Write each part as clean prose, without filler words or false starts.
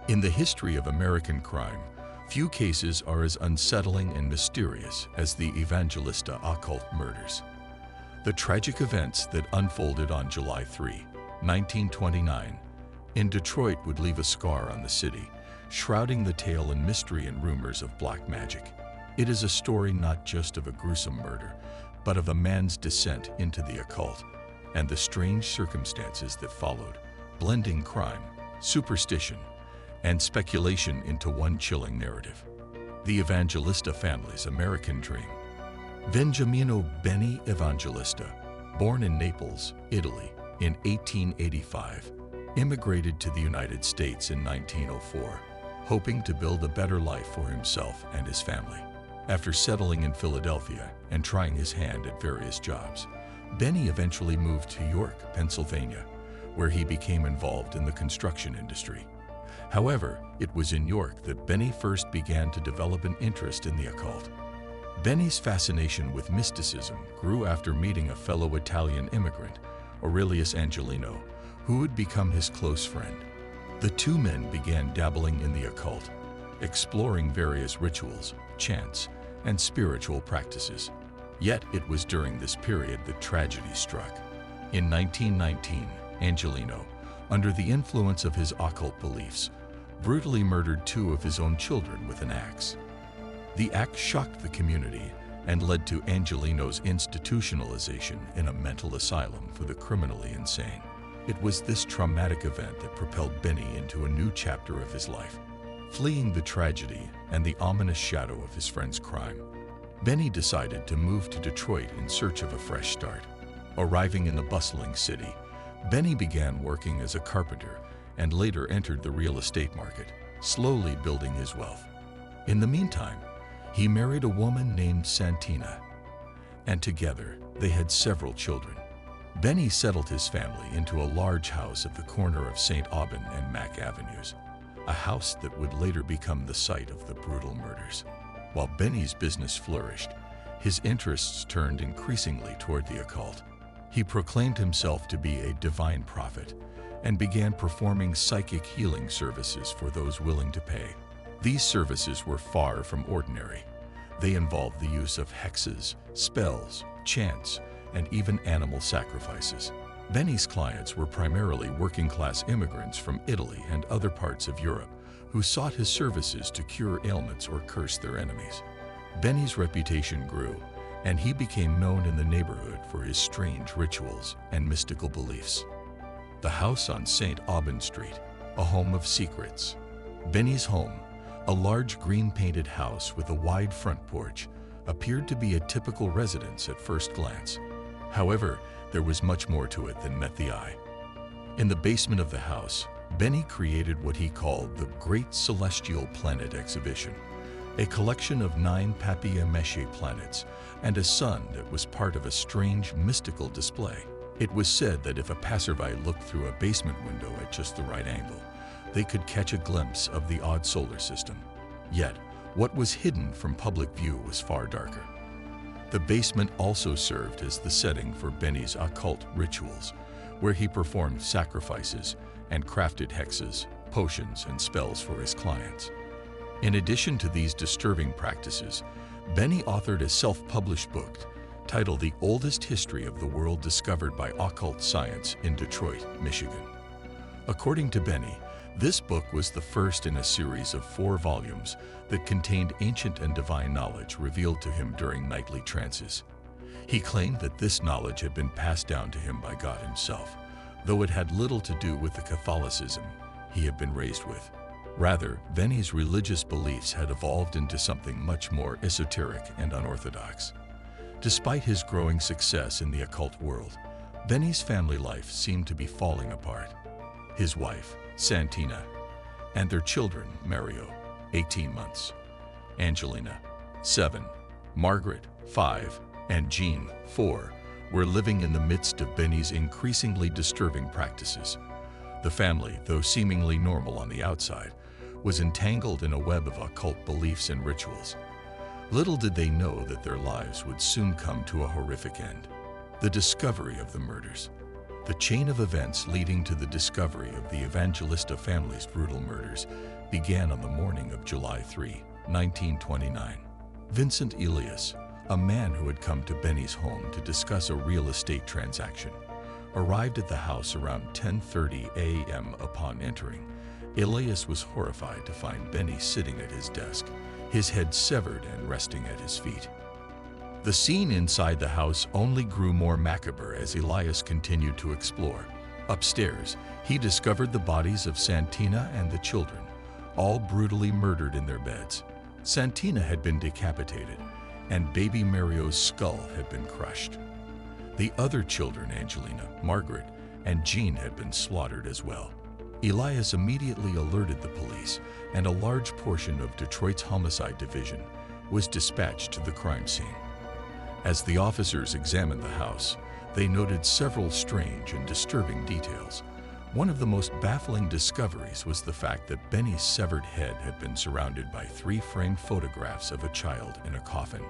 In the history of American crime, few cases are as unsettling and mysterious as the Evangelista occult murders. The tragic events that unfolded on July 3, 1929, in Detroit would leave a scar on the city, shrouding the tale in mystery and rumors of black magic. It is a story not just of a gruesome murder, but of a man's descent into the occult and the strange circumstances that followed, blending crime, superstition, and speculation into one chilling narrative. The Evangelista family's American dream. Benjamino Benny Evangelista, born in Naples, Italy, in 1885, immigrated to the United States in 1904, hoping to build a better life for himself and his family. After settling in Philadelphia and trying his hand at various jobs, Benny eventually moved to York, Pennsylvania, where he became involved in the construction industry. However, it was in York that Benny first began to develop an interest in the occult. Benny's fascination with mysticism grew after meeting a fellow Italian immigrant, Aurelius Angelino, who would become his close friend. The two men began dabbling in the occult, exploring various rituals, chants, and spiritual practices. Yet it was during this period that tragedy struck. In 1919, Angelino, under the influence of his occult beliefs, brutally murdered two of his own children with an axe. The act shocked the community and led to Angelino's institutionalization in a mental asylum for the criminally insane. It was this traumatic event that propelled Benny into a new chapter of his life. Fleeing the tragedy and the ominous shadow of his friend's crime, Benny decided to move to Detroit in search of a fresh start. Arriving in the bustling city, Benny began working as a carpenter and later entered the real estate market, slowly building his wealth. In the meantime, he married a woman named Santina, and together they had several children. Benny settled his family into a large house at the corner of St. Aubin and Mack Avenues, a house that would later become the site of the brutal murders. While Benny's business flourished, his interests turned increasingly toward the occult. He proclaimed himself to be a divine prophet and began performing psychic healing services for those willing to pay. These services were far from ordinary. They involved the use of hexes, spells, chants, and even animal sacrifices. Benny's clients were primarily working-class immigrants from Italy and other parts of Europe who sought his services to cure ailments or curse their enemies. Benny's reputation grew, and he became known in the neighborhood for his strange rituals and mystical beliefs. The house on St. Aubin Street, a home of secrets. Benny's home, a large green-painted house with a wide front porch, appeared to be a typical residence at first glance. However, there was much more to it than met the eye. In the basement of the house, Benny created what he called the Great Celestial Planet Exhibition, a collection of 9 papier-mâché planets and a sun that was part of a strange mystical display. It was said that if a passerby looked through a basement window at just the right angle, they could catch a glimpse of the odd solar system. Yet, what was hidden from public view was far darker. The basement also served as the setting for Benny's occult rituals, where he performed sacrifices and crafted hexes, potions, and spells for his clients. In addition to these disturbing practices, Benny authored a self-published book titled The Oldest History of the World Discovered by Occult Science in Detroit, Michigan. According to Benny, this book was the first in a series of 4 volumes that contained ancient and divine knowledge revealed to him during nightly trances. He claimed that this knowledge had been passed down to him by God himself, though it had little to do with the Catholicism he had been raised with. Rather, Benny's religious beliefs had evolved into something much more esoteric and unorthodox. Despite his growing success in the occult world, Benny's family life seemed to be falling apart. His wife, Santina, and their children, Mario, 18 months, Angelina, 7, Margaret, 5, and Jean, 4, were living in the midst of Benny's increasingly disturbing practices. The family, though seemingly normal on the outside, was entangled in a web of occult beliefs and rituals. Little did they know that their lives would soon come to a horrific end. The discovery of the murders. The chain of events leading to the discovery of the Evangelista family's brutal murders began on the morning of July 3, 1929. Vincent Elias, a man who had come to Benny's home to discuss a real estate transaction, arrived at the house around 10:30 a.m. Upon entering, Elias was horrified to find Benny sitting at his desk, his head severed and resting at his feet. The scene inside the house only grew more macabre as Elias continued to explore. Upstairs, he discovered the bodies of Santina and the children, all brutally murdered in their beds. Santina had been decapitated, and baby Mario's skull had been crushed. The other children, Angelina, Margaret, and Jean, had been slaughtered as well. Elias immediately alerted the police, and a large portion of Detroit's homicide division was dispatched to the crime scene. As the officers examined the house, they noted several strange and disturbing details. One of the most baffling discoveries was the fact that Benny's severed head had been surrounded by 3 framed photographs of a child in a coffin.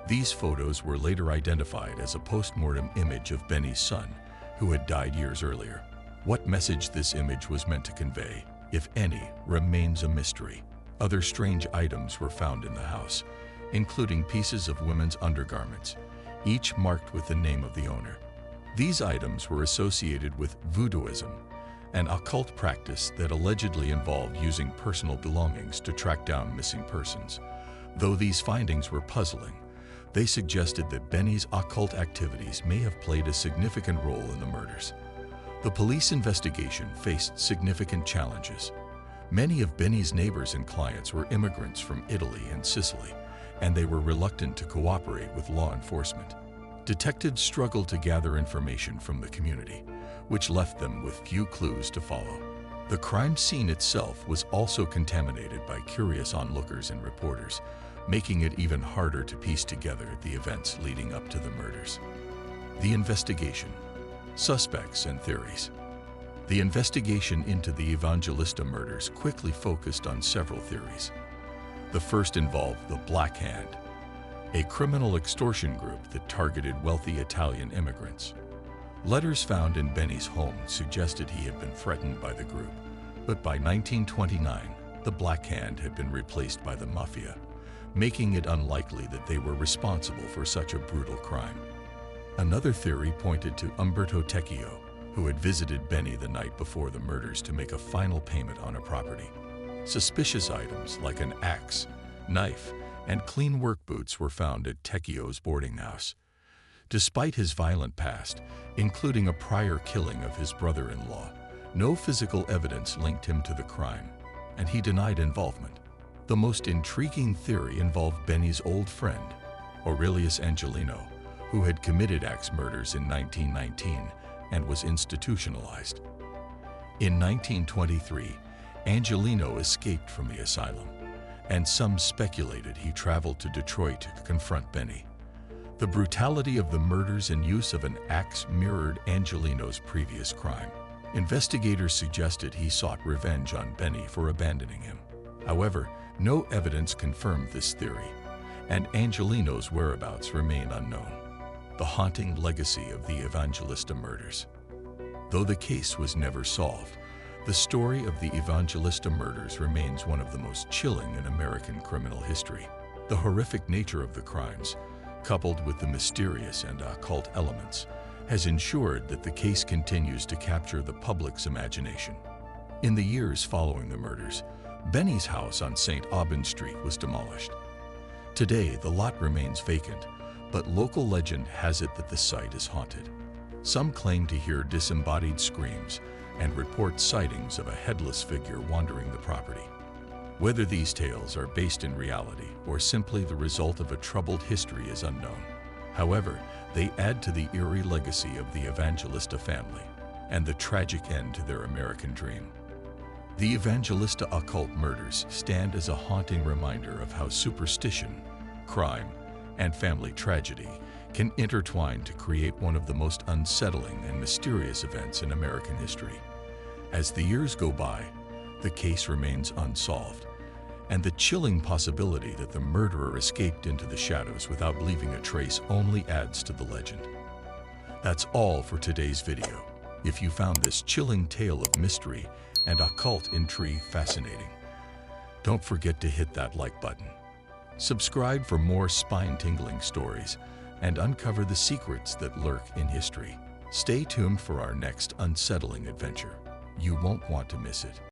These photos were later identified as a post-mortem image of Benny's son, who had died years earlier. What message this image was meant to convey, if any, remains a mystery. Other strange items were found in the house, including pieces of women's undergarments, each marked with the name of the owner. These items were associated with voodooism, an occult practice that allegedly involved using personal belongings to track down missing persons. Though these findings were puzzling, they suggested that Benny's occult activities may have played a significant role in the murders. The police investigation faced significant challenges. Many of Benny's neighbors and clients were immigrants from Italy and Sicily, and they were reluctant to cooperate with law enforcement. Detectives struggled to gather information from the community, which left them with few clues to follow. The crime scene itself was also contaminated by curious onlookers and reporters, making it even harder to piece together the events leading up to the murders. The investigation, suspects, and theories. The investigation into the Evangelista murders quickly focused on several theories. The first involved the Black Hand, a criminal extortion group that targeted wealthy Italian immigrants. Letters found in Benny's home suggested he had been threatened by the group, but by 1929, the Black Hand had been replaced by the Mafia, making it unlikely that they were responsible for such a brutal crime. Another theory pointed to Umberto Tecchio, who had visited Benny the night before the murders to make a final payment on a property. Suspicious items like an axe, knife, and clean work boots were found at Tecchio's boarding house. Despite his violent past, including a prior killing of his brother-in-law, no physical evidence linked him to the crime, and he denied involvement. The most intriguing theory involved Benny's old friend, Aurelius Angelino, who had committed axe murders in 1919 and was institutionalized. In 1923, Angelino escaped from the asylum, and some speculated he traveled to Detroit to confront Benny. The brutality of the murders and use of an axe mirrored Angelino's previous crime. Investigators suggested he sought revenge on Benny for abandoning him. However, no evidence confirmed this theory, and Angelino's whereabouts remain unknown. The haunting legacy of the Evangelista murders. Though the case was never solved, the story of the Evangelista murders remains one of the most chilling in American criminal history. The horrific nature of the crimes, coupled with the mysterious and occult elements, has ensured that the case continues to capture the public's imagination. In the years following the murders, Benny's house on St. Aubin Street was demolished. Today, the lot remains vacant, but local legend has it that the site is haunted. Some claim to hear disembodied screams and report sightings of a headless figure wandering the property. Whether these tales are based in reality or simply the result of a troubled history is unknown. However, they add to the eerie legacy of the Evangelista family and the tragic end to their American dream. The Evangelista occult murders stand as a haunting reminder of how superstition, crime, and family tragedy can intertwine to create one of the most unsettling and mysterious events in American history. As the years go by, the case remains unsolved, and the chilling possibility that the murderer escaped into the shadows without leaving a trace only adds to the legend. That's all for today's video. if you found this chilling tale of mystery and occult intrigue fascinating. Don't forget to hit that like button. Subscribe for more spine-tingling stories and uncover the secrets that lurk in history. Stay tuned for our next unsettling adventure. You won't want to miss it.